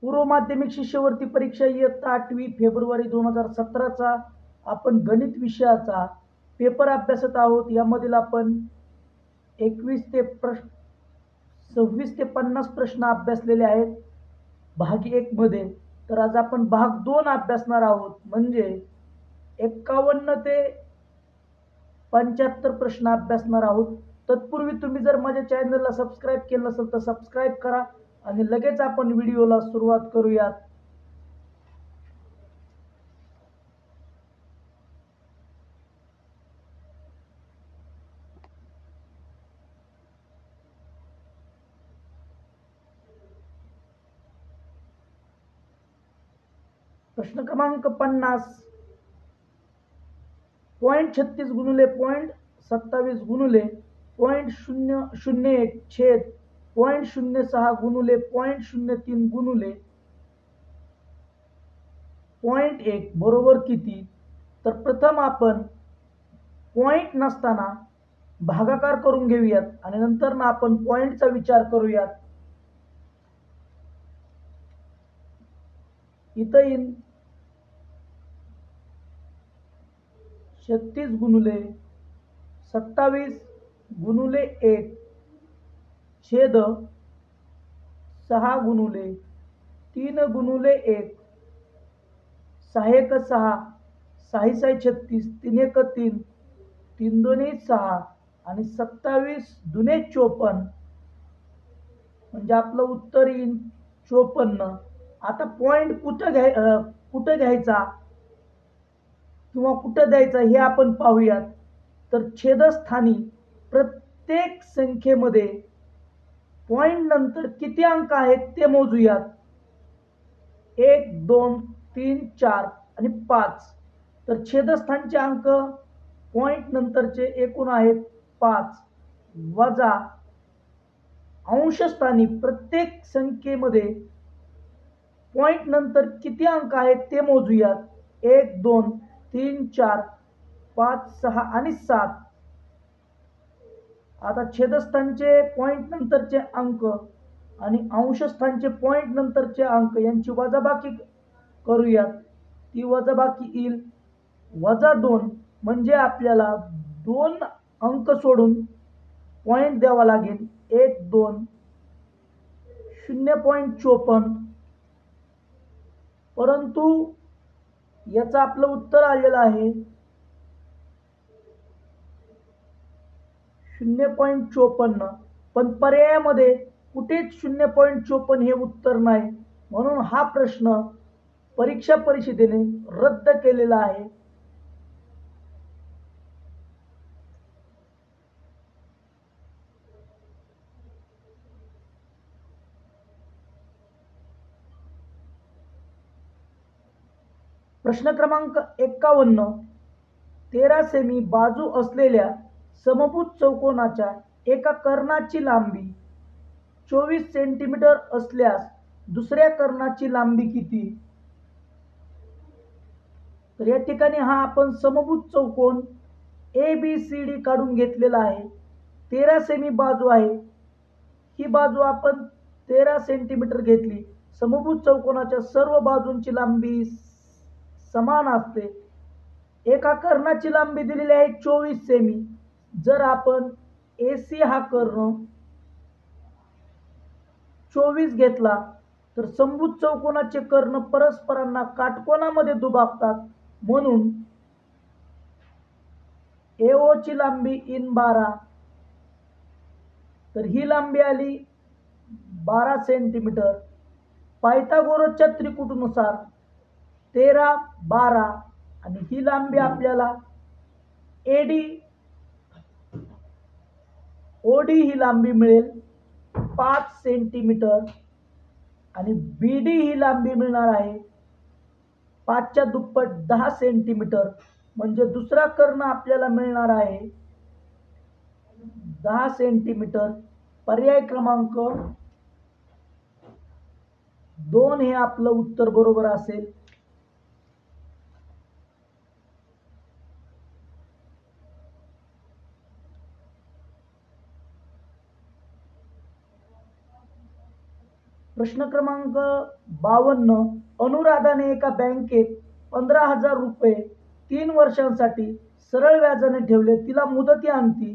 पूर्व माध्यमिक शिष्यवृत्ती परीक्षा इयत्ता 8वी फेब्रुवारी 2017चा आपण गणित विषयाचा पेपर अभ्यासत आहोत. यामधील आपण 26 ते 50 प्रश्न अभ्यासलेले आहेत भाग 1 मध्ये. तर आज आपण भाग 2 अभ्यासणार आहोत, म्हणजे 51 ते 75 प्रश्न अभ्यासणार आहोत. तत्पूर्वी तुम्ही जर माझ्या चॅनलला सबस्क्राईब केलं नसेल तर सबस्क्राईब करा आणि लगेच आपण व्हिडिओला सुरुवात करूयात. प्रश्न क्रमांक 50. 0.36 गुणिले 0.27 गुणिले 0.001 छेद 0.06 गुणिले 0.03 गुणिले 0.1 बरोबर किती? तर प्रथम आपण पॉइंट नसताना भागाकार करून घेऊयात आणि नंतर ना आपण पॉइंटचा विचार करूयात. इथं येईल 36 गुणिले 27 गुणिले 1 छेद 6 गुणिले 3 गुणिले 1 6 1 6 6 6 36 3 1 3 3 2 6 आणि 27 दुने 54 म्हणजे आपलं उत्तर येईल 54. आता पॉइंट कुठं घ्यायचा किंवा कुठं द्यायचा हे आपण पाहूयात. तर छेदस्थानी प्रत्येक संख्येमध्ये पॉइंट नंतर किती अंक आहेत ते मोजूयात. 1 2 3 4 आणि 5. तर छेदस्थानचे अंक पॉइंट नंतरचे एकूण आहेत 5 वजा अंशस्थानी प्रत्येक संख्येमध्ये पॉइंट नंतर किती अंक आहेत ते मोजूयात. 1 2 3 4 5 6 आणि 7. आता छेदस्थानचे पॉइंट नंतरचे अंक आणि अंशस्थानचे पॉइंट नंतरचे अंक यांची वजाबाकी करूयात. ती वजाबाकी येईल -2. म्हणजे आपल्याला 2 अंक सोडून पॉइंट द्यावा लागेल. 1 2 0.54. परंतु याचं आपलं उत्तर आलेलं आहे 0.54. पण पर्यायामध्ये कुठेच 0.54 हे उत्तर नाही, म्हणून हा प्रश्न परीक्षा परिषदेने रद्द केलेला आहे. प्रश्न क्रमांक 51. 13 सेमी बाजू असलेल्या समभुज चौकोनाच्या एका कर्णाची लांबी 24 सेंटीमीटर असल्यास दुसऱ्या कर्णाची लांबी किती? तर या ठिकाणी हा आपण समभुज चौकोन ABCD काढून घेतलेला आहे. 13 सेमी बाजू आहे. ही बाजू आपण 13 सेंटीमीटर घेतली. समभुज चौकोनाच्या सर्व बाजूंची लांबी समान असते. एका कर्णाची लांबी दिलेली आहे 24 सेमी. जर आपण AC हा कर्ण 24 घेतला तर समभुज चौकोनाचे कर्ण परस्परांना काटकोनामध्ये दुभागतात, म्हणून AO ची लांबी इन 12. तर ही लांबी आली 12 सेंटीमीटर. पायथागोरसच्या त्रिकुटीनुसार 13 12 आणि ही लांबी आपल्याला OD ही लांबी मिळेल 5 सेंटीमीटर आणि BD ही लांबी मिळणार आहे 5 च्या दुप्पट 10 सेंटीमीटर. म्हणजे दुसरा कर्ण आपल्याला मिळणार आहे 10 सेंटीमीटर. पर्याय क्रमांक 2 हे आपलं उत्तर बरोबर असेल. प्रश्न क्रमांक 52. अनुराधाने एका बँकेत 15,000 रुपये 3 वर्षांसाठी सरळ व्याजाने ठेवले. तिला मुदतीअंती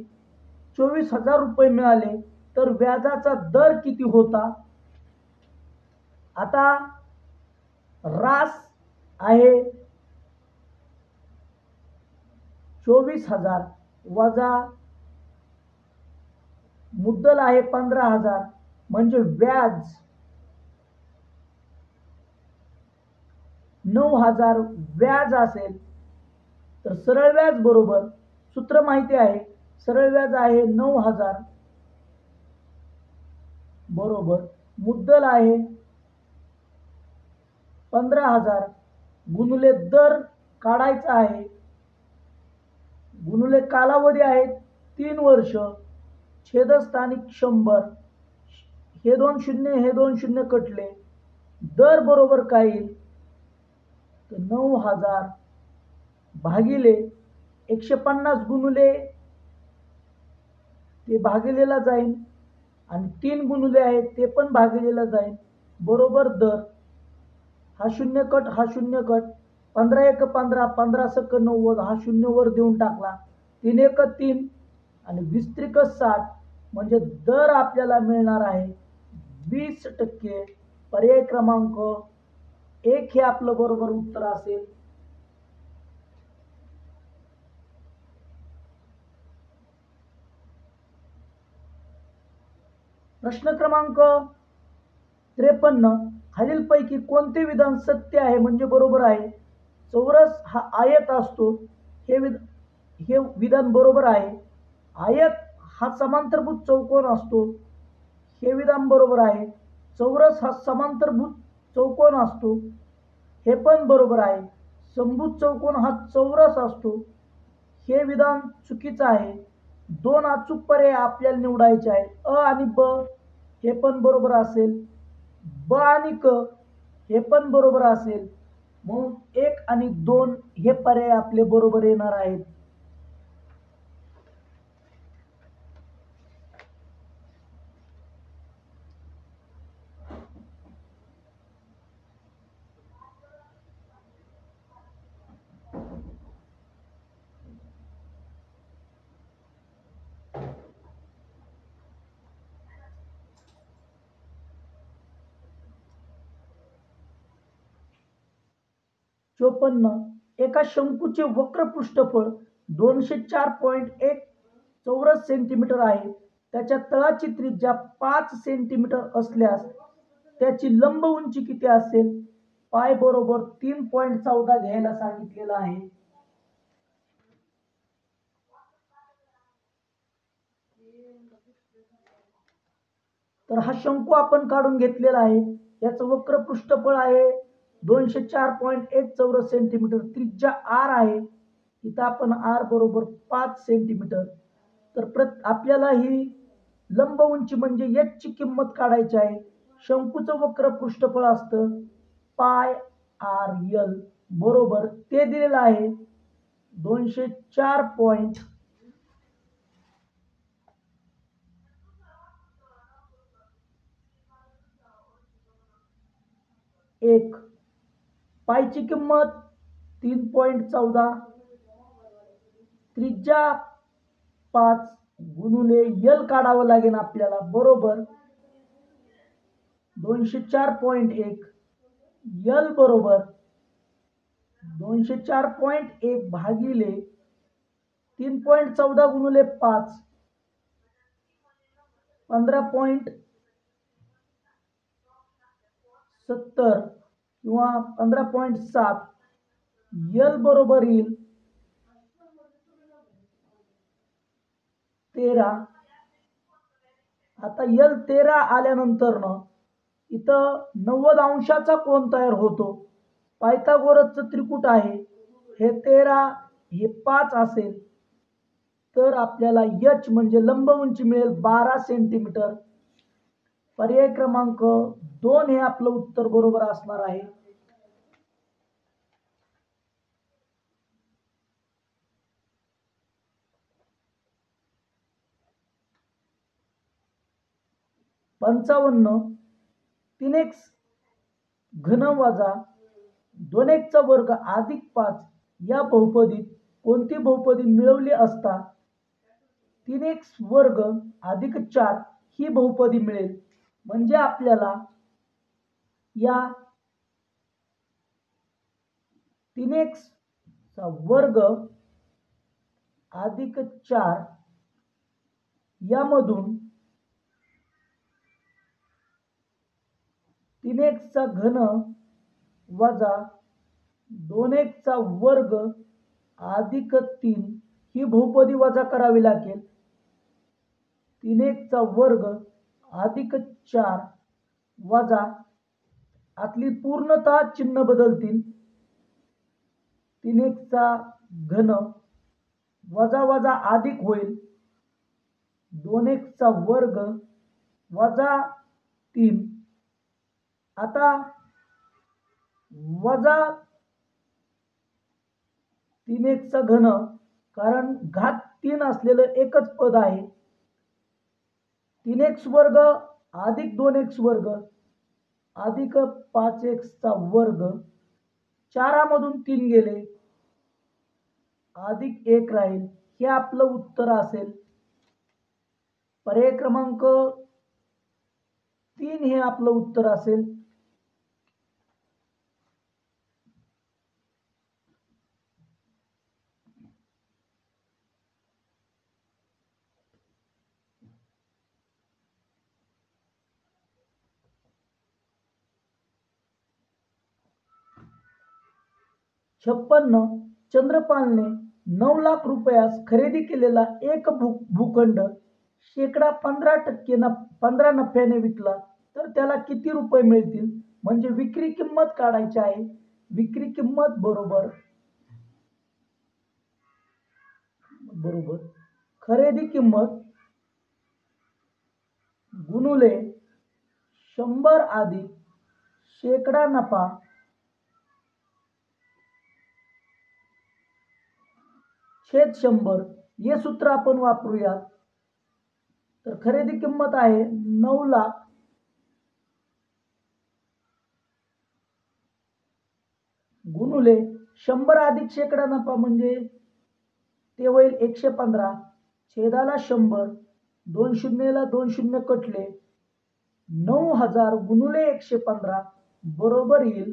24,000 रुपये मिळाले, तर व्याजाचा दर किती होता? आता रास आहे 24,000 वजा मुद्दल आहे 15,000, म्हणजे व्याज 9,000 व्याज असेल. तर सरळ व्याज बरोबर सूत्र माहिती आहे. सरळ व्याज आहे 9,000 बरोबर मुद्दल आहे 15,000 गुणिले दर काढायचा आहे, गुणिले कालावधी आहे 3 वर्ष, छेदस्थानिक 100. हे 2 शून्य हे 2 शून्य कटले. दर बरोबर काय येईल? तर 9,000 भागिले 150 गुणिले ते भागिलेला जाईल आणि 3 गुणिले आहे ते पण भागिलेला जाईल बरोबर दर. हा 0 कट हा 0 कट. 15 एक 15 15 सक 90 हा 0 वर देऊन टाकला. 3 एक 3 आणि 20 त्रिक 60 म्हणजे दर आपल्याला मिळणार आहे 20%. पर्याय क्रमांक 1 हे आपलं बरोबर उत्तर असेल. प्रश्न क्रमांक 53. खालीलपैकी कोणते विधान सत्य आहे म्हणजे बरोबर आहे? चौरस हा आयत असतो, हे विधान बरोबर आहे. आयत हा समांतरभुज चौकोन असतो, हे विधान बरोबर आहे. चौरस हा समांतरभुज चौकोन असतो, हे पण बरोबर आहे. समभुज चौकोन हा चौरस असतो, हे विधान चुकीचं आहे. 2 अचूक पर्याय आपल्याला निवडायचे आहे. अ आणि ब हे पण बरोबर असेल, ब आणि क हे पण बरोबर असेल, म्हणून 1 आणि 2 हे पर्याय आपले बरोबर येणार आहेत. चोपन्न. एका शंकूचे वक्र पृष्ठफळ 204.1 चौरस सेंटीमीटर आहे. त्याच्या तळाची त्रिज्या 5 सेंटीमीटर असल्यास त्याची लंब उंची किती असेल? पाय बरोबर 3.14 घ्यायला सांगितलेलं आहे. तर हा शंकू आपण काढून घेतलेला आहे. याचं वक्र पृष्ठफळ आहे 204.1 चौरस सेंटीमीटर. त्रिज्या r आहे. इथं आपण r बरोबर 5 सेंटीमीटर. तर आपल्याला ही लंब उंची म्हणजे h ची किंमत काढायची आहे. शंकूचं वक्र पृष्ठफळ असतं पाय r l बरोबर ते दिलेलं आहे 204. 1 पायची किंमत 3.14, त्रिज्या 5 गुणिले यल काढावं लागेल आपल्याला बरोबर 204.1. यल बरोबर 204.1 भागिले 3.14 गुणिले 5 15.70 किंवा 15.7. यल बरोबर येईल 13. आता यल 13 आल्यानंतर इथं 90 अंशाचा कोन तयार होतो. पायथागोरसचं त्रिकूट आहे. हे 13 हे 5 असेल तर आपल्याला h म्हणजे लंब उंची मिळेल 12 सेंटीमीटर. पर्याय क्रमांक 2 हे आपलं उत्तर बरोबर असणार आहे. पंचावन्न. 3x घन वजा 2x वर्ग अधिक 5 या बहुपदीत कोणती बहुपदी मिळवली असता 3x वर्ग अधिक 4 ही बहुपदी मिळेल. म्हणजे आपल्याला या 3x चा वर्ग अधिक 4 यामधून 3x चा घन वजा 2x चा वर्ग अधिक 3 ही बहुपदी वजा करावी लागेल. 3x चा वर्ग अधिक 4 वजा आतली पूर्णतः चिन्ह बदलतील. 3x चा घन वजा वजा अधिक होईल. 2x चा वर्ग वजा 3 आता वजा 3x चा घन कारण घात 3 असलेलं एकच पद आहे. 3x वर्ग अधिक 2x वर्ग अधिक 5x चा वर्ग 4 मधून 3 गेले अधिक 1 राहील. हे आपलं उत्तर असेल. पर्याय क्रमांक 3 हे आपलं उत्तर असेल. छप्पन्न चंद्रपालने 9 लाख रुपयास खरेदी केलेला एक भूखंड शेकडा 15 नफ्याने विकला तर त्याला किती रुपये मिळतील. म्हणजे विक्री किंमत काढायची आहे. विक्री किंमत बरोबर खरेदी किंमत गुणुले 100 अधिक शेकडा नफा छेद 100 हे सूत्र आपण वापरूयात. तर खरेदी किंमत आहे 9 लाख गुणुले 100 अधिक शेकडा नफा म्हणजे ते होईल 115 छेदाला 100 2 शून्यला 2 शून्य कटले 9000 गुणुले 115 बरोबर येईल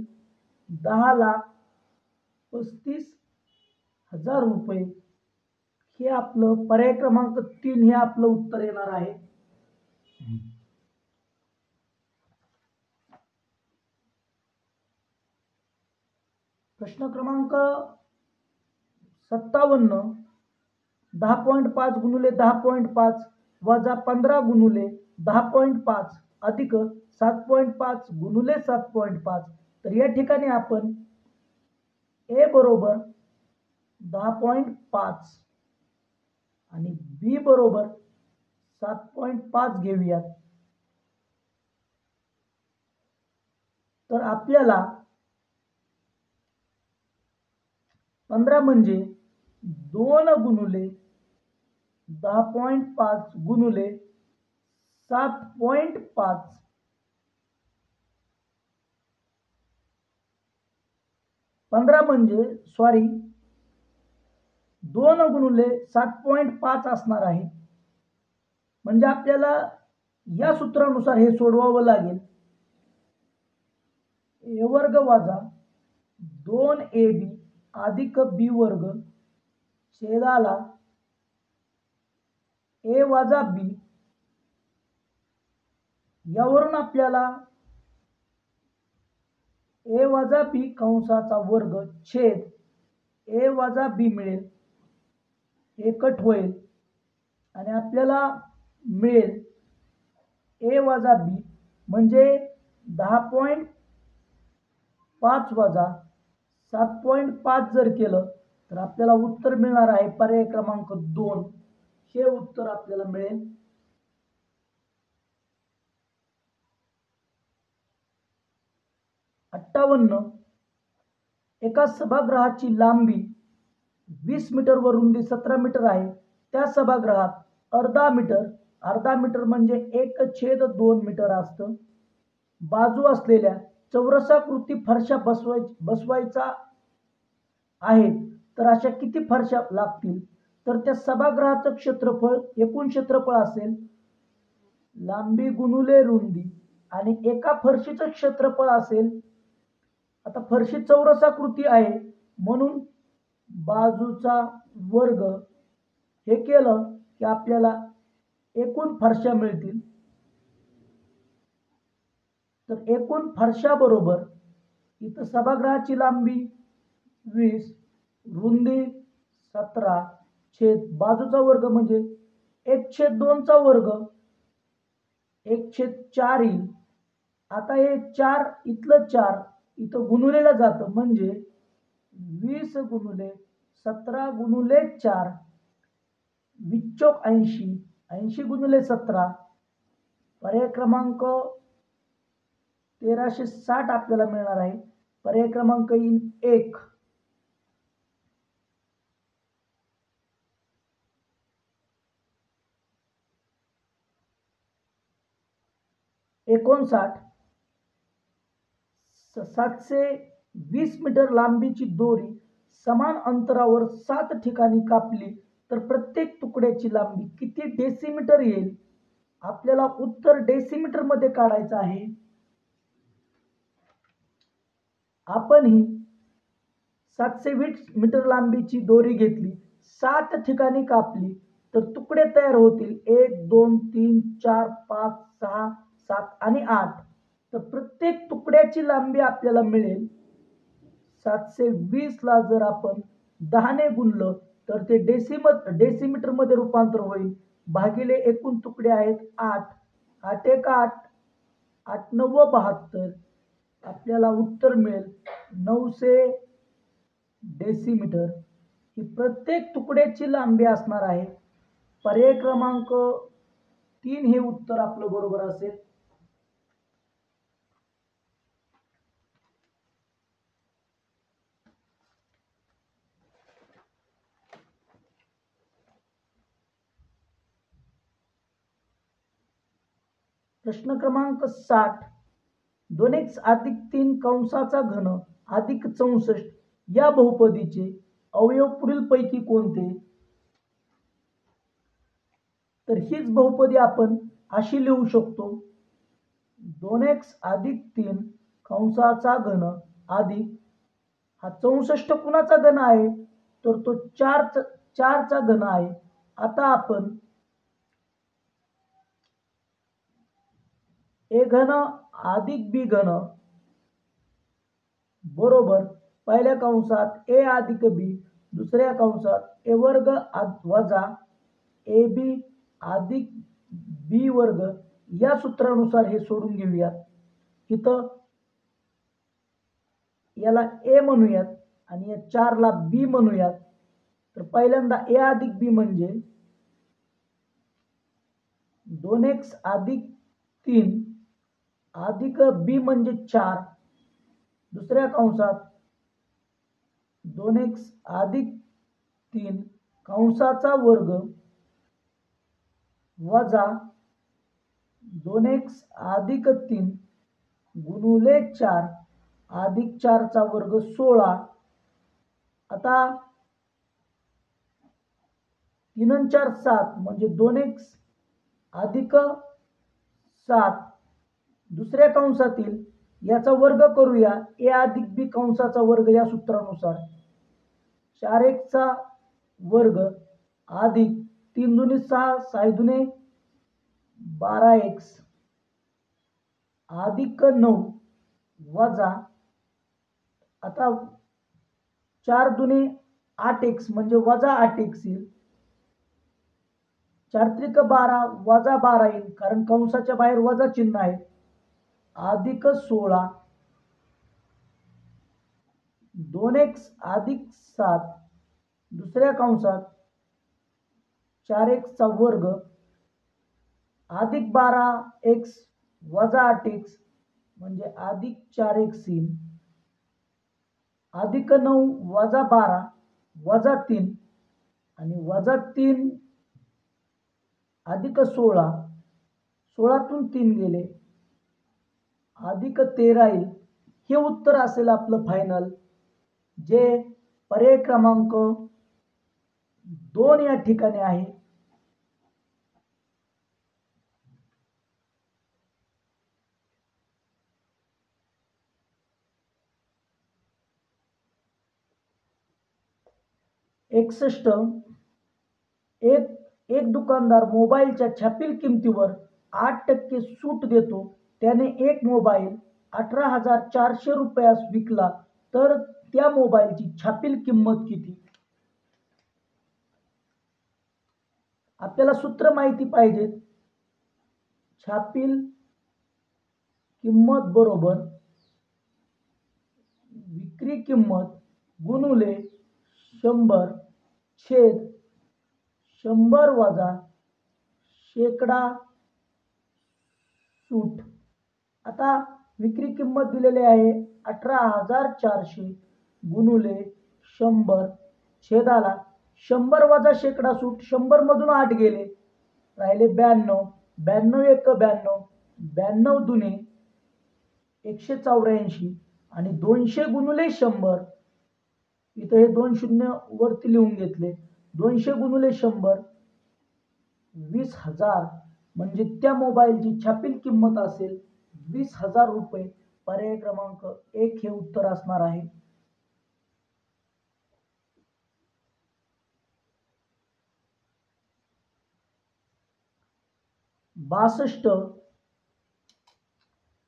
10,35,000 रुपये. हे आपलं पर्याय क्रमांक 3 हे आपलं उत्तर येणार आहे. प्रश्न क्रमांक 57 10.5 गुणुले 10.5 वजा 15 गुणुले 10.5 अधिक 7.5 गुणुले 7.5. तर या ठिकाणी आपण ए बरोबर 10.5 आणि बी बरोबर 7.5 घेऊयात. तर आपल्याला 15 म्हणजे 2 गुणुले 10.5 गुणुले 7.5 15 म्हणजे 2 गुणुले 7.5 असणार आहे. म्हणजे आपल्याला या सूत्रानुसार हे सोडवावं लागेल. ए वर्ग वजा 2ab अधिक बी वर्ग छेदाला ए वजा बी. यावरून आपल्याला ए वजा बी कंसाचा वर्ग छेद ए वजा बी मिळेल. हे कट होईल आणि आपल्याला मिळेल ए वजा बी म्हणजे 10.5 वजा 7.5 जर केलं तर आपल्याला उत्तर मिळणार आहे पर्याय क्रमांक 2. हे उत्तर आपल्याला मिळेल. एका सभागृहाची लांबी 20 मीटर व रुंदी 17 मीटर आहे. त्या सभागृहात अर्धा मीटर म्हणजे 1/2 मीटर असतं. बाजू असलेल्या चौरसाकृती फरशा बसवायचा आहेत तर अशा किती फरशा लागतील? तर त्या सभागृहाचं क्षेत्रफळ, एकूण क्षेत्रफळ असेल लांबी गुणुले रुंदी आणि एका फरशीचं क्षेत्रफळ असेल, आता फरशी चौरसाकृती आहे म्हणून बाजूचा वर्ग हे केलं की आपल्याला एकूण फरशा मिळतील. तर एकूण फरशा बरोबर इथं सभागृहाची लांबी 20, रुंदी 17 छेद बाजूचा वर्ग म्हणजे 1/2चा वर्ग 1/4 येईल. आता हे 4 इथलं 4 इथं गुणुलेलं जातं म्हणजे 20 गुणुले 17 गुणुले 4 20 चौक 80, 80 गुणुले 17, पर्याय क्रमांक 1360 आपल्याला मिळणार आहे. पर्याय क्रमांक येईल 1. एकोणसाठ 720 मीटर लांबीची दोरी समान अंतरावर 7 ठिकाणी कापली तर प्रत्येक तुकड्याची लांबी किती डेसिमीटर येईल? आपल्याला उत्तर डेसिमीटर मध्ये काढायचं आहे. आपण ही 720 मीटर लांबीची दोरी घेतली, 7 ठिकाणी कापली तर तुकडे तयार होतील 1 2 3 4 5 6 7 आणि 8. तर प्रत्येक तुकड्याची लांबी आपल्याला मिळेल 720 ला जर आपण 10 ने गुणलं तर ते डेसिमीटर मध्ये रूपांतर होईल भागिले एकूण तुकडे आहेत 8. 8 1 8, 8 9 72. आपल्याला उत्तर मिळेल 900 डेसिमीटर. ही प्रत्येक तुकड्याची लांबी असणार आहे. पर्याय क्रमांक 3 हे उत्तर आपलं बरोबर असेल. प्रश्न क्रमांक 60. 2x अधिक 3 कंसाचा घन अधिक 64 या बहुपदीचे अवयव पुढीलपैकी कोणते? तर हीच बहुपदी आपण अशी लिहू शकतो 2x अधिक 3 कंसाचा घन अधिक हा 64 कुणाचा घन आहे तर तो 4चा घन आहे. आता आपण ए घन अधिक बी घन बरोबर पहिल्या कंसात ए अधिक बी, दुसऱ्या कंसात ए वर्ग वजा ए बी अधिक बी वर्ग या सूत्रानुसार हे सोडून घेऊयात. इथं याला ए म्हणूयात आणि या 4 ला बी म्हणूयात. तर पहिल्यांदा ए अधिक बी म्हणजे 2x अधिक 3 अधिक बी म्हणजे 4, दुसऱ्या कंसात 2x अधिक 3 कंसाचा वर्ग वजा 2x अधिक 3 गुणुले 4 अधिक 4चा वर्ग 16. आता 3 आणि 4 7 म्हणजे 2x अधिक 7 दुसऱ्या कंसातील याचा वर्ग करूया ए अधिक बी कंसाचा वर्ग या सूत्रानुसार 4x चा वर्ग अधिक 3 दुनी 6 6 दुने 12x अधिक 9 वजा आता 4 दुने 8x म्हणजे वजा 8x येईल. 4 त्रिक 12 वजा 12 येईल कारण कंसाच्या बाहेर वजा चिन्ह आहे अधिक 16 2x अधिक 7 दुसऱ्या कंसात 4x चा वर्ग अधिक 12x वजा 8x म्हणजे अधिक 4x येईल अधिक 9 वजा 12 वजा 3 आणि वजा 3 अधिक 16 16तून 3 गेले अधिक 13 येईल, हे उत्तर असेल आपलं फायनल, जे पर्याय क्रमांक 2 या ठिकाणी आहे. एकसष्ट. एक दुकानदार मोबाईलच्या छापील किमतीवर 8% सूट देतो. त्याने एक मोबाईल 18,400 रुपयास विकला तर त्या मोबाईलची छापील किंमत किती? आपल्याला सूत्र माहिती पाहिजे. छापील किंमत बरोबर विक्री किंमत गुणुले 100 छेद 100 वजा शेकडा सूट. आता विक्री किंमत दिलेली आहे 18,400 गुणुले 100 छेदाला 100 वजा शेकडा सूट. 100 मधून 8 गेले, राहिले 92. 92 एक 92, 92 दुने 184 आणि 200 गुणुले 100. इथं हे 2 शून्य वरती लिहून घेतले. 200 गुणुले 100 20,000, म्हणजे त्या मोबाईलची छापील किंमत असेल 20,000 रुपये. पर्याय क्रमांक 1 हे उत्तर असणार आहे. बासष्ट.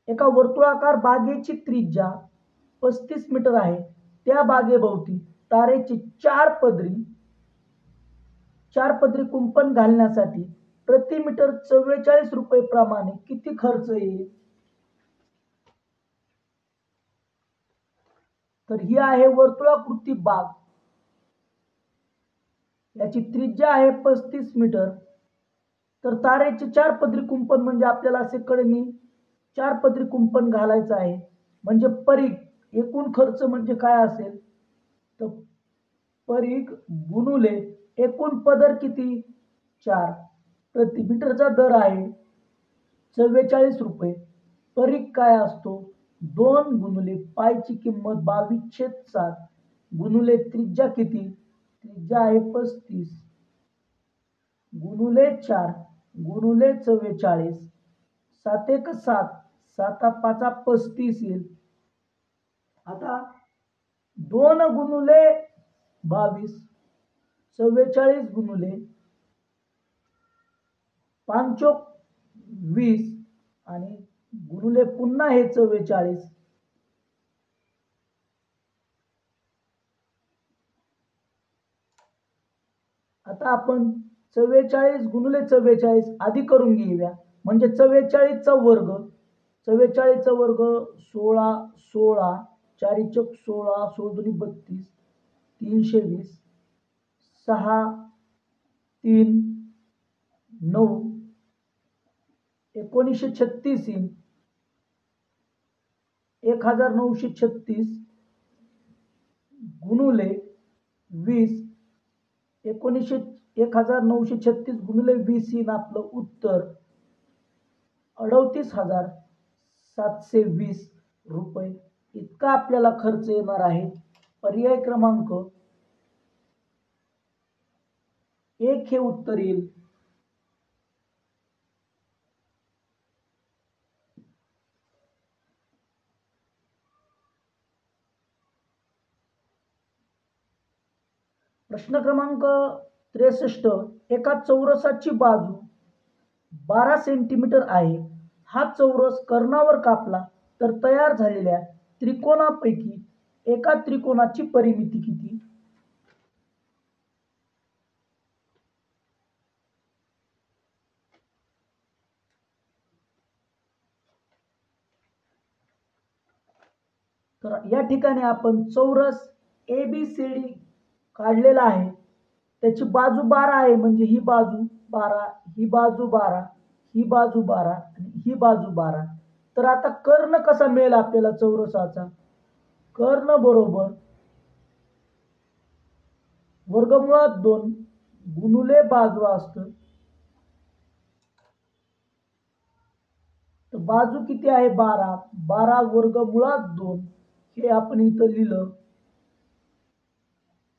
एका वर्तुळाकार बागेची त्रिज्या 35 मीटर आहे. त्या बागेभोवती तारेचे चार पदरी कुंपण घालण्यासाठी प्रति मीटर 44 रुपये प्रमाणे किती खर्च येईल? तर ही आहे वर्तुळाकृती बाग. याची त्रिज्या आहे 35 मीटर. तर तारेचे 4 पदरी कुंपण म्हणजे आपल्याला असे कळणी 4 पदरी कुंपण घालायचं आहे. म्हणजे परीघ एकूण खर्च म्हणजे काय असेल तर परीघ गुणुले एकूण पदर किती 4. प्रति मीटरचा दर आहे 44 रुपये. परीघ काय असतो 2 गुणुले पायची किंमत 22/7 गुणुले त्रिज्या किती, त्रिज्या आहे 35 गुणुले 4 गुणुले 44. 7 एक 7, 7 5 35 येईल. आता 2 गुणुले 22, 44 गुणुले 5 20 आणि गुणुले पुन्हा हे 44. आता आपण 44 गुणुले 44 आधी करून घेऊया. म्हणजे 44 चा वर्ग, 44 चा वर्ग 16 16 4 चौक 16 16 दुनी 32 320 6 3 9 1936 येईल. 1936 गुणुले 20 1936 गुणिले 20 येईल आपलं उत्तर 38,720 रुपये इतका आपल्याला खर्च येणार आहे. पर्याय क्रमांक 1 हे उत्तर येईल. प्रश्न क्रमांक 63. एका चौरसाची बाजू 12 सेंटीमीटर आहे. हा चौरस कर्णावर कापला तर तयार झालेल्या त्रिकोणापैकी एका त्रिकोणाची परिमिती किती? तर या ठिकाणी आपण चौरस ABCD काढलेला आहे. त्याची बाजू 12 आहे, म्हणजे ही बाजू 12, ही बाजू 12, ही बाजू 12 आणि ही बाजू 12. तर आता कर्ण कसा मिळेल आपल्याला चौरसाचा? कर्ण बरोबर वर्गमुळात 2 गुणुले बाजू असतं तर बाजू किती आहे 12, 12 वर्गमुळात 2 हे आपण इथं लिहिलं.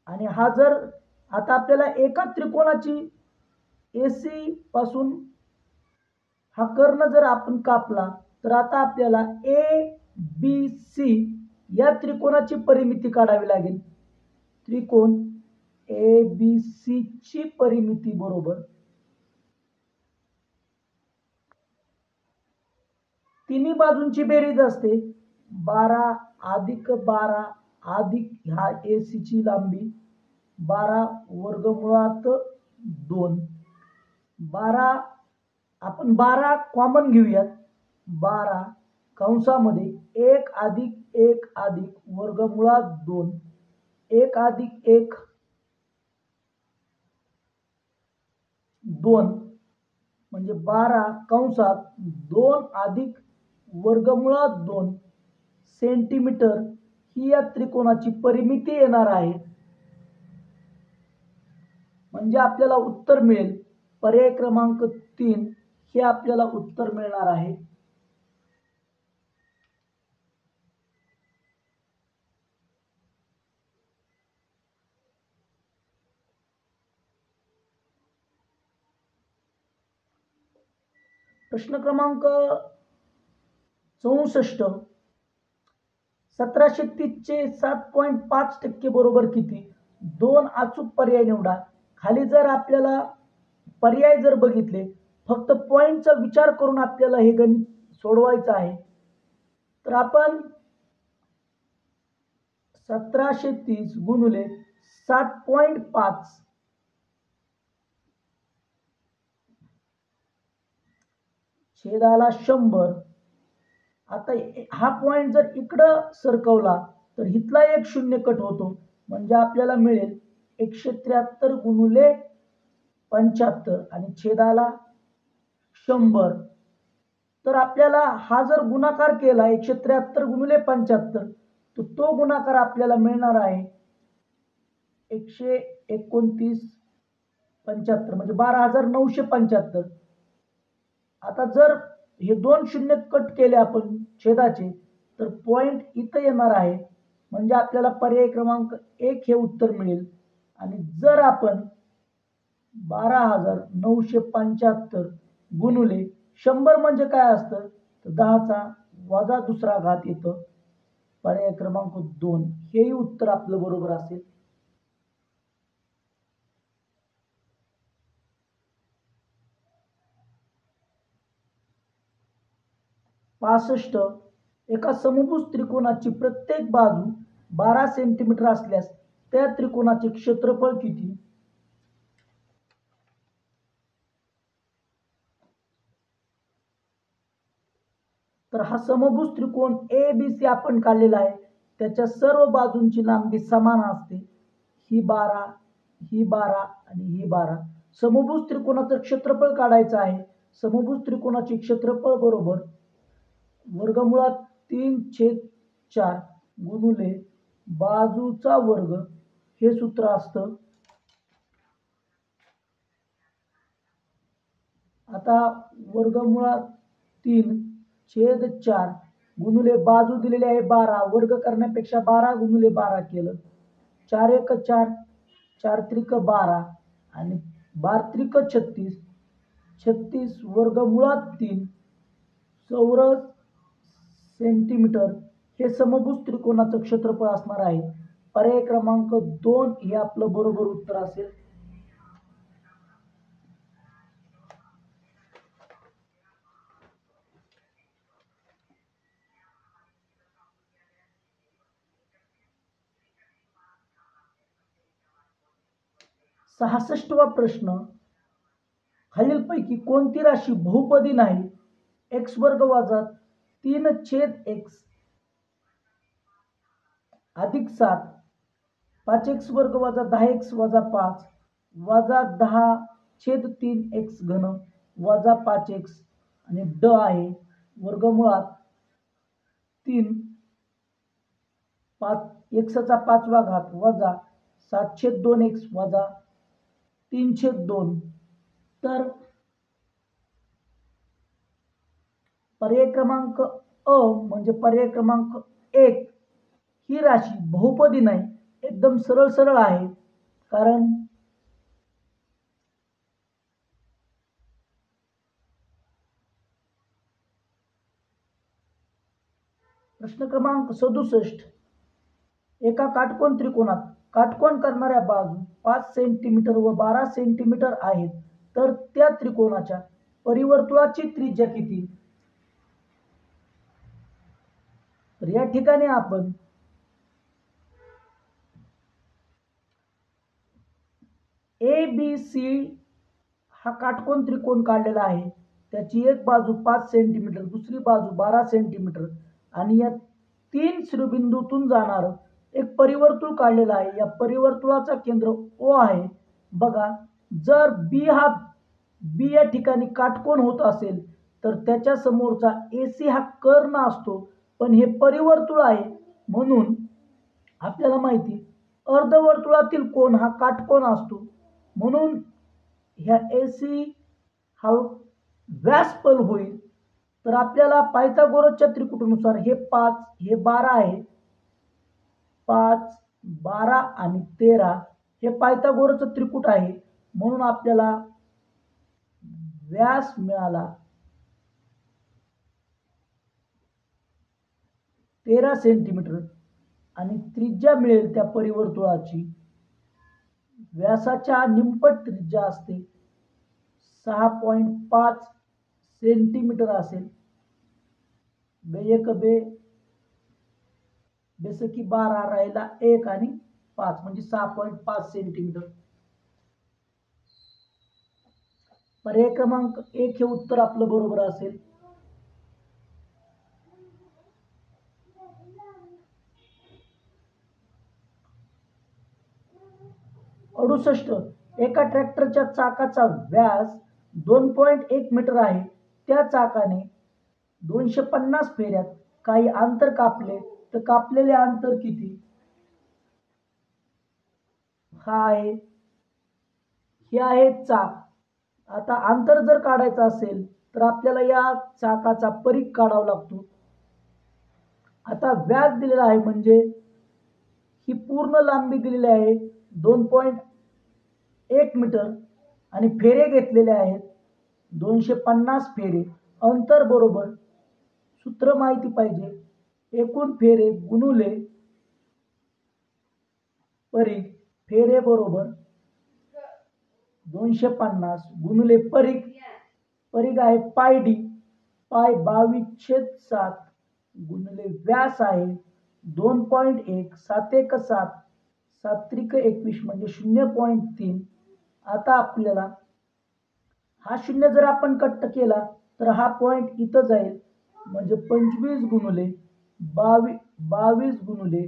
आणि हा जर आता आपल्याला एका त्रिकोणाची AC पासून हा कर्ण जर आपण कापला तर आता आपल्याला ABC या त्रिकोणाची परिमिती काढावी लागेल. त्रिकोण ABC ची परिमिती बरोबर तिन्ही बाजूंची बेरीज असते 12 अधिक 12 अधिक ह्या AC ची लांबी 12 वर्गमुळात 2. 12 आपण 12 कॉमन घेऊयात. 12 कंसामध्ये 1 अधिक 1 अधिक वर्गमुळात 2. 1 अधिक 1 2 म्हणजे 12 कंसात 2 अधिक वर्गमुळात 2 सेंटीमीटर ही या त्रिकोणाची परिमिती येणार आहे. म्हणजे आपल्याला उत्तर मिळेल पर्याय क्रमांक 3 हे आपल्याला उत्तर मिळणार आहे. प्रश्न क्रमांक 64. 1730 चे 7.5% बरोबर किती? 2 अचूक पर्याय निवडा. खाली जर आपल्याला पर्याय जर बघितले फक्त पॉइंटचा विचार करून आपल्याला हे गणित सोडवायचं आहे. तर आपण 1730 गुणिले 7.5 छेदाला 100. आता हा पॉइंट जर इकडं सरकवला तर इथला एक शून्य कट होतो म्हणजे आपल्याला मिळेल 173 गुणिले 75 आणि छेदाला 100. तर आपल्याला हा जर गुणाकार केला 173 गुणिले 75 तर तो गुणाकार आपल्याला मिळणार आहे 129 75 म्हणजे 12,975. आता जर हे दोन शून्य कट केले आपण छेदाचे तर पॉइंट इथं येणार आहे म्हणजे आपल्याला पर्याय क्रमांक 1 हे उत्तर मिळेल. आणि जर आपण 12,975 गुणिले 100 म्हणजे काय असतं तर 10चा वजा दुसरा घात येतं. पर्याय क्रमांक 2 हेही उत्तर आपलं बरोबर असेल. 65. एका समभुज त्रिकोणाची प्रत्येक बाजू 12 सेंटीमीटर असल्यास त्या त्रिकोणाचे क्षेत्रफळ किती? तर हा समभुज त्रिकोण ABC आपण काढलेला आहे. त्याच्या सर्व बाजूंची लांबी समान असते. ही 12, ही 12 आणि ही 12. समभुज त्रिकोणाचं क्षेत्रफळ काढायचं आहे. समभुज त्रिकोणाचे क्षेत्रफळ बरोबर वर्गमुळात 3/4 गुणिले बाजूचा वर्ग हे सूत्र असतं. आता वर्गमुळात 3/4 गुणिले बाजू दिलेली आहे 12. वर्ग करण्यापेक्षा 12 गुणिले 12 केलं. 4 1 4, 4 त्रिक 12 आणि 12 त्रिक 36. 36 वर्गमुळात 3 चौरस सेंटीमीटर हे समभुज त्रिकोणाचं क्षेत्रफळ असणार आहे. पर्याय क्रमांक 2 हे आपलं बरोबर उत्तर असेल. 66वा प्रश्न. खालीलपैकी कोणती राशी बहुपदी नाही? x वर्ग वजा 3/x अधिक 7, 5x वर्ग वजा 10x वजा 5 वजा 10/3x घन वजा 5x आणि ड आहे वर्गमुळात 3 xचा 5वा घात वजा 7/2x वजा 3/2. तर पर्याय क्रमांक म्हणजे पर्याय क्रमांक 1 ही राशी बहुपदी नाही, एकदम सरळ सरळ आहे. कारण प्रश्न क्रमांक 67, एका काटकोन त्रिकोणात काटकोन करणाऱ्या बाजू 5 सेंटीमीटर व 12 सेंटीमीटर आहेत, तर त्या त्रिकोणाच्या परिवर्तुळाची त्रिज्या किती? तर या ठिकाणी आपण ABC हा काटकोन त्रिकोण काढलेला आहे. त्याची एक बाजू 5 सेंटीमीटर, दुसरी बाजू 12 सेंटीमीटर आणि या 3 शिरोबिंदूतून जाणार एक परिवर्तुळ काढलेला आहे. या परिवर्तुळाचा केंद्र O आहे. बघा, जर बी या ठिकाणी काटकोन होत असेल तर त्याच्या समोरचा AC हा कर्ण असतो, पण हे परिवर्तुळ आहे म्हणून आपल्याला माहिती अर्धवर्तुळातील कोन हा काटकोन असतो. म्हणून ह्या AC हा व्यासफल होईल. तर आपल्याला पायथागोरसच्या त्रिकुटानुसार हे 5 हे 12 आहे. 5, 12 आणि 13 हे पायथागोरसचं त्रिकूट आहे. म्हणून आपल्याला व्यास मिळाला 13 सेंटीमीटर आणि त्रिज्या मिळेल त्या परिवर्तुळाची व्यासाच्या निमपट त्रिज्या असते 6.5 सेंटीमीटर असेल. बेक बे बेसकी 12 राहिला 1 आणि 5 म्हणजे 6.5 सेंटीमीटर. पर्याय क्रमांक 1 हे उत्तर आपलं बरोबर असेल. अडुसष्ट, एका ट्रॅक्टरच्या चाकाचा व्यास 2.1 मीटर आहे. त्या चाकाने 250 फेऱ्यात काही अंतर कापले तर कापलेले अंतर किती? हे आहे चाक. आता अंतर जर काढायचं असेल तर आपल्याला या चाकाचा परीघ काढावा लागतो. आता व्यास दिलेला आहे म्हणजे ही पूर्ण लांबी दिलेली आहे 2.1 मीटर आणि फेरे घेतलेले आहेत 250 फेरे. अंतर बरोबर सूत्र माहिती पाहिजे, एकूण फेरे गुणुले परीघ. फेरे बरोबर 250 गुणुले परीघ. परीघ आहे पाय डी. पाय 22/7 गुणिले व्यास आहे 2.1. 7 1 7, 7 त्रिक 21 म्हणजे 0.3. आता आपल्याला हा 0 जर आपण कट केला तर हा पॉइंट इथं जाईल म्हणजे 25 गुणुले 22 गुणुले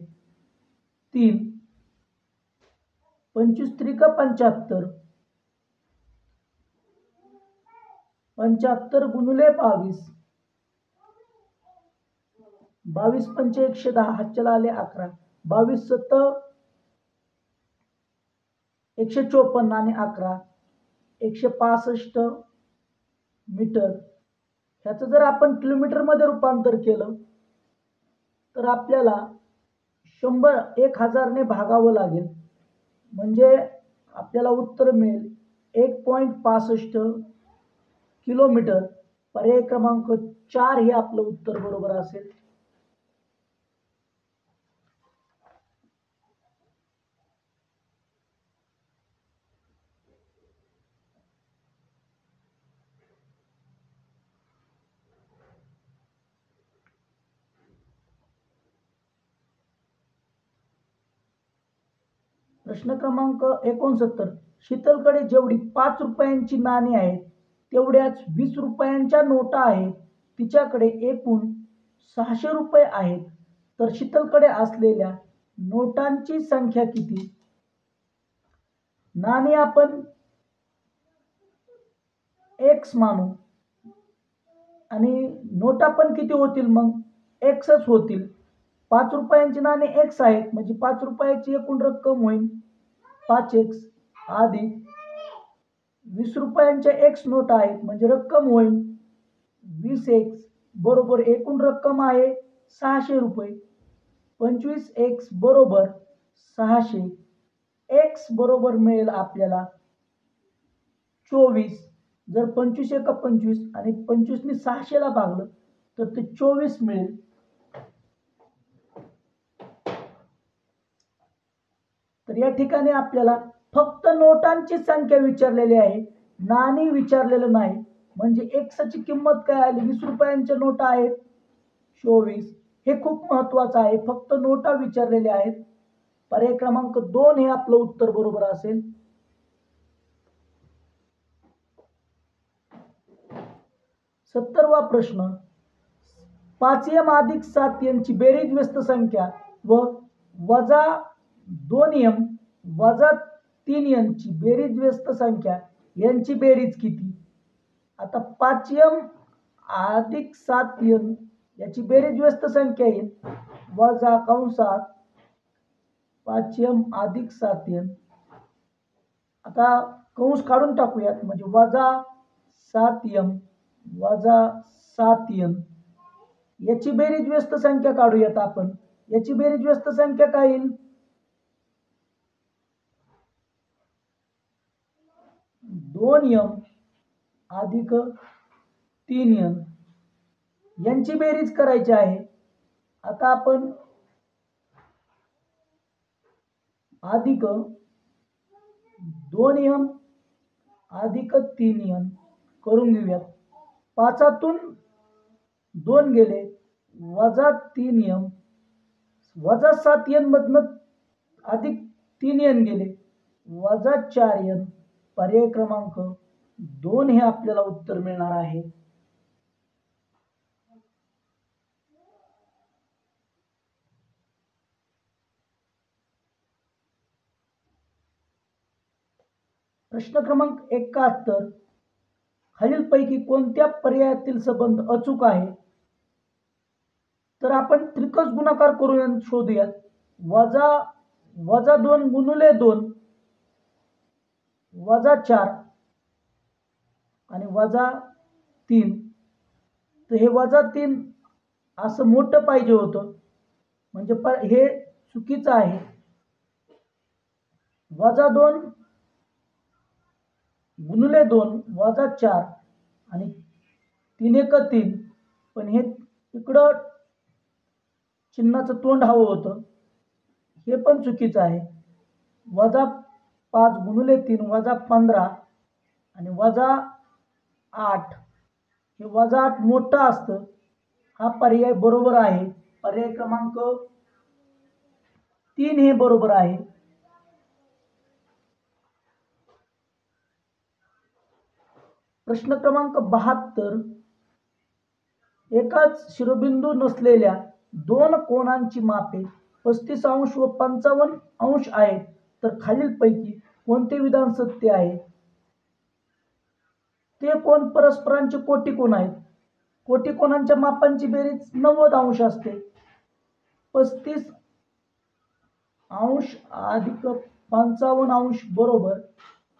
3, 25 त्रिक 75, 75 गुणुले 22, 22 पंच 110, हातच्याला आले 11, 22 सत्त 154 आणि 11 165 मीटर. ह्याचं जर आपण किलोमीटर मध्ये रूपांतर केलं तर आपल्याला 1000 ने भागावं लागेल म्हणजे आपल्याला उत्तर मिळेल 1.65 किलोमीटर. पर्याय क्रमांक 4 हे आपलं उत्तर बरोबर असेल. प्रश्न क्रमांक 69, शीतलकडे जेवढी 5 रुपयांची नाणी आहेत तेवढ्याच 20 रुपयांच्या नोटा आहेत. तिच्याकडे एकूण 600 रुपये आहेत, तर शीतलकडे असलेल्या नोटांची संख्या किती? नाणी आपण एक्स मानू आणि नोटा पण किती होतील? मग एक्सच होतील. 5 रुपयांची नाणी एक्स आहेत म्हणजे 5 रुपयाची एकूण रक्कम होईल 5x अधिक 20 रुपयांच्या एक्स नोटा आहेत म्हणजे रक्कम होईल 20x बरोबर एकूण रक्कम आहे 600 रुपये. 25x बरोबर 600. x बरोबर मिळेल आपल्याला 24. जर 25 एका 25 आणि 25 ने 600 ला भागलं तर ते 24 मिळेल. तर या ठिकाणी आपल्याला फक्त नोटांची संख्या विचारलेली आहे, नाणी विचारलेलं नाही. म्हणजे एक्सची किंमत काय आली, 20 रुपयांच्या नोटा आहेत 24. हे खूप महत्वाचं आहे, फक्त नोटा विचारलेल्या आहेत. पर्याय क्रमांक 2 हे आपलं उत्तर बरोबर असेल. 70वा प्रश्न, 5m अधिक 7n ची बेरीज व्यस्त संख्या व वजा 2m वजा 3n ची बेरीज व्यस्त संख्या यांची बेरीज किती? आता 5m अधिक 7n याची बेरीज व्यस्त संख्या येईल वजा कंसात 5m अधिक 7n. आता कंस काढून टाकूयात, म्हणजे वजा 7m वजा 7n याची बेरीज व्यस्त संख्या काढूयात आपण. याची बेरीज व्यस्त संख्या काय येईल? 2m अधिक 3n यांची बेरीज करायची आहे. आता आपण अधिक 2m अधिक 3n करून घेऊयात. 5तून 2 गेले वजा 3m वजा 7n मधनं अधिक 3n गेले वजा 4n. पर्याय क्रमांक 2 हे आपल्याला उत्तर मिळणार आहे. प्रश्न क्रमांक 71, खालीलपैकी कोणत्या पर्यायातील संबंध अचूक आहे? तर आपण त्रिकस गुणाकार करून शोधूयात. वजा 2 गुणिले 2 वजा 4 आणि वजा 3. तर हे वजा 3 असं मोठं पाहिजे होतं, म्हणजे हे चुकीचं आहे. वजा 2 गुणिले 2 वजा 4 आणि 3 एक 3, पण हे इकडं चिन्हाचं तोंड हवं होतं, हे पण चुकीचं आहे. वजा 5 गुणिले 3 वजा 15 आणि वजा 8. हे वजा 8 मोठं असतं. हा पर्याय बरोबर आहे. पर्याय क्रमांक 3 हे बरोबर आहे. प्रश्न क्रमांक 72, एकाच शिरोबिंदू नसलेल्या दोन कोनांची मापे 35 अंश व 55 अंश आहेत, तर खालीलपैकी कोणते विधान सत्य आहे? ते कोण परस्परांचे कोटिकोण आहेत. कोटिकोणांच्या मापांची बेरीज 90 अंश असते. 35 अंश अधिक 55 अंश बरोबर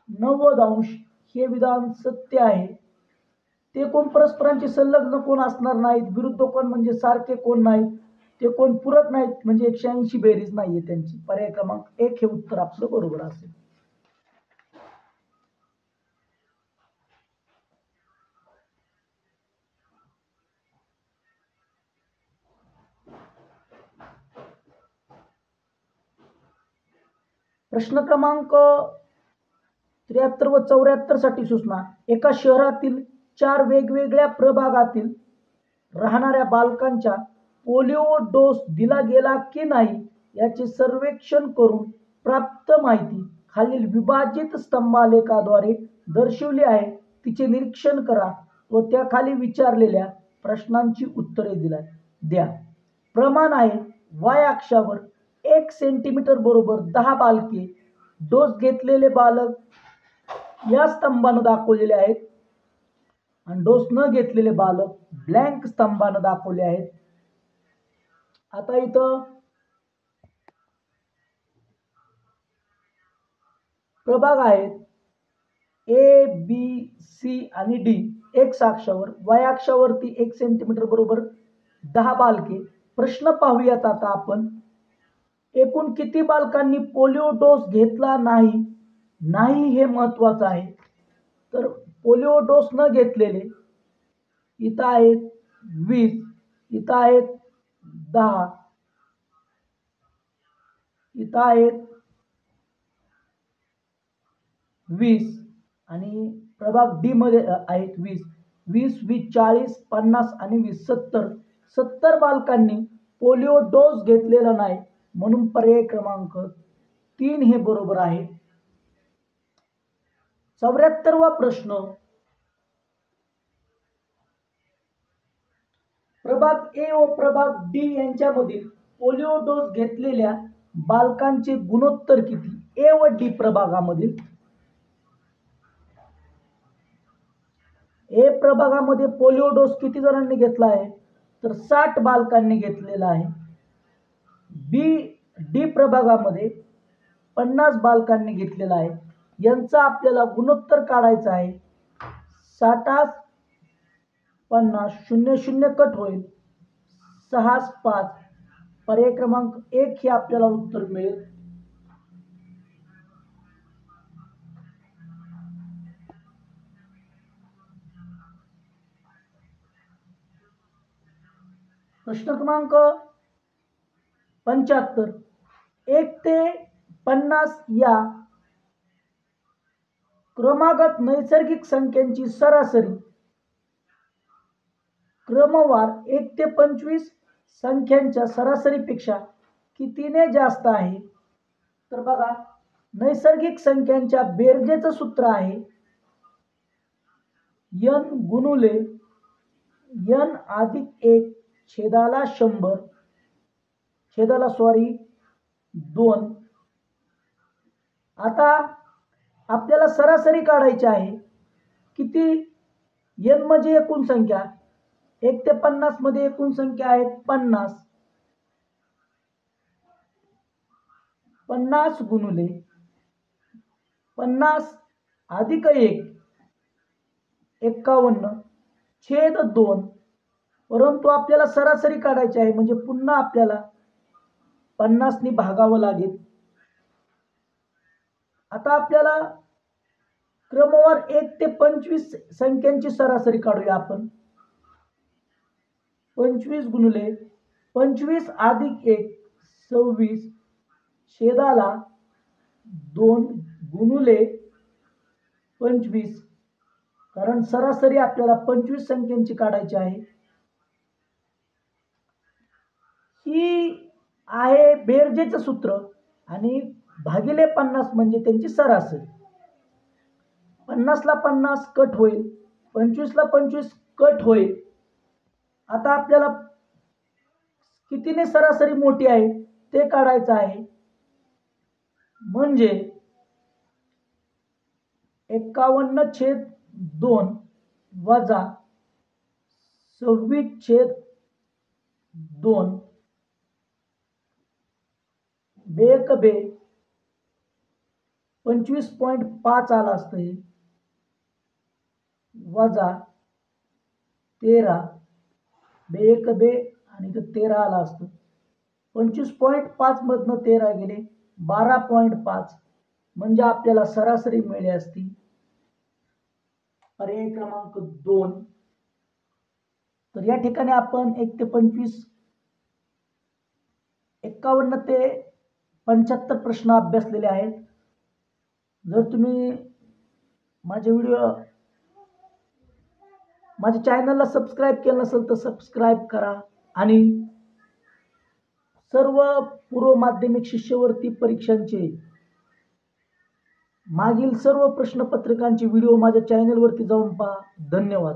90 अंश हे विधान सत्य आहे. ते कोण परस्परांचे संलग्न कोण असणार नाहीत. विरुद्ध कोण म्हणजे सारखे कोण नाहीत. ते कोण पूरक नाहीत, म्हणजे 180 बेरीज नाहीये त्यांची. पर्याय क्रमांक 1 हे उत्तर आपलं बरोबर असेल. प्रश्न क्रमांक 73 व 74 साठी सूचना. एका शहरातील 4 वेगवेगळ्या प्रभागातील राहणाऱ्या बालकांच्या पोलिओ डोस दिला गेला की नाही याचे सर्वेक्षण करून प्राप्त माहिती खालील विभाजित स्तंभालेखाद्वारे दर्शवली आहे. तिचे निरीक्षण करा व त्याखाली विचारलेल्या प्रश्नांची उत्तरे द्या. प्रमाण आहे y अक्षावर 1 सेंटीमीटर बरोबर 10 बालके. डोस घेतलेले बालक या स्तंभाने दाखवलेले आहेत आणि डोस न घेतलेले बालक ब्लँक स्तंभाने दाखवले आहेत. आता इथं प्रभाग आहेत A, B, C आणि D. एक्स अक्षावर, वाय अक्षावरती 1 सेंटीमीटर बरोबर 10 बालके. प्रश्न पाहूयात आता आपण. एकूण किती बालकांनी पोलिओ डोस घेतला नाही? नाही हे महत्वाचं आहे. तर पोलिओ डोस न घेतलेले इथं आहेत 20, इथं आहेत 10, इथं आहेत 20 आणि प्रभाग डी मध्ये आहेत 20. 20, 20, 40, 50 आणि 20, 70 बालकांनी पोलिओ डोस घेतलेला नाही, म्हणून पर्याय क्रमांक 3 हे बरोबर आहे. 74वा प्रश्न. प्रभाग ए व प्रभाग डी यांच्यामधील पोलिओ डोस घेतलेल्या बालकांचे गुणोत्तर किती? ए व डी प्रभागामधील. ए प्रभागामध्ये पोलिओ डोस किती जणांनी घेतला आहे? तर 60 बालकांनी घेतलेला आहे. डी प्रभागामध्ये 50 बालकांनी घेतलेला आहे. यांचा आपल्याला गुणोत्तर काढायचा आहे. 60, 50, 00 कट होईल, 6, 5. पर्याय क्रमांक 1 हे आपल्याला उत्तर मिळेल. प्रश्न क्रमांक 75. 1 ते 50 या क्रमागत नैसर्गिक संख्यांची सरासरी क्रमवार 1 ते 25 संख्यांच्या सरासरीपेक्षा कितीने जास्त आहे? तर बघा, नैसर्गिक संख्यांच्या बेरजेचं सूत्र आहे n गुणुले n अधिक 1 छेदाला 100 छेदाला 2. आता आपल्याला सरासरी काढायची आहे. किती? n म्हणजे एकूण संख्या. 1 ते 50 मध्ये एकूण संख्या आहेत 50. 50 गुणुले 50 अधिक 1 51 छेद 2. परंतु आपल्याला सरासरी काढायची आहे, म्हणजे पुन्हा आपल्याला 50 ने भागावं लागेल. आता आपल्याला क्रमवार 1 ते 25 संख्यांची सरासरी काढूया आपण. 25 गुणुले 25 अधिक 1 26 छेदाला 2 गुणुले 25. कारण सरासरी आपल्याला 25 संख्यांची काढायची आहे. ही आहे बेरजेचं सूत्र आणि भागिले 50 म्हणजे त्यांची सरासरी. 50 ला 50 कट होईल, 25 ला 25 कट होईल. आता आपल्याला कितीने सरासरी मोठी आहे ते काढायचं आहे. म्हणजे 51/2 वजा 26/2 बेक बे 25.5 आला असतं हे, वजा 13 बेक बे आणि 13 आला असतं. 25.5 मधनं 13 गेले 12.5, म्हणजे आपल्याला सरासरी मिळाली असती. पर्याय क्रमांक 2. तर या ठिकाणी आपण 1 ते 25 51 ते 75 प्रश्न अभ्यासलेले आहेत. जर तुम्ही माझ्या चॅनलला सबस्क्राईब केलं नसेल तर सबस्क्राईब करा आणि सर्व पूर्व माध्यमिक शिष्यवृत्ती परीक्षांचे मागील सर्व प्रश्नपत्रिकांचे व्हिडिओ माझ्या चॅनलवरती जाऊन पहा. धन्यवाद.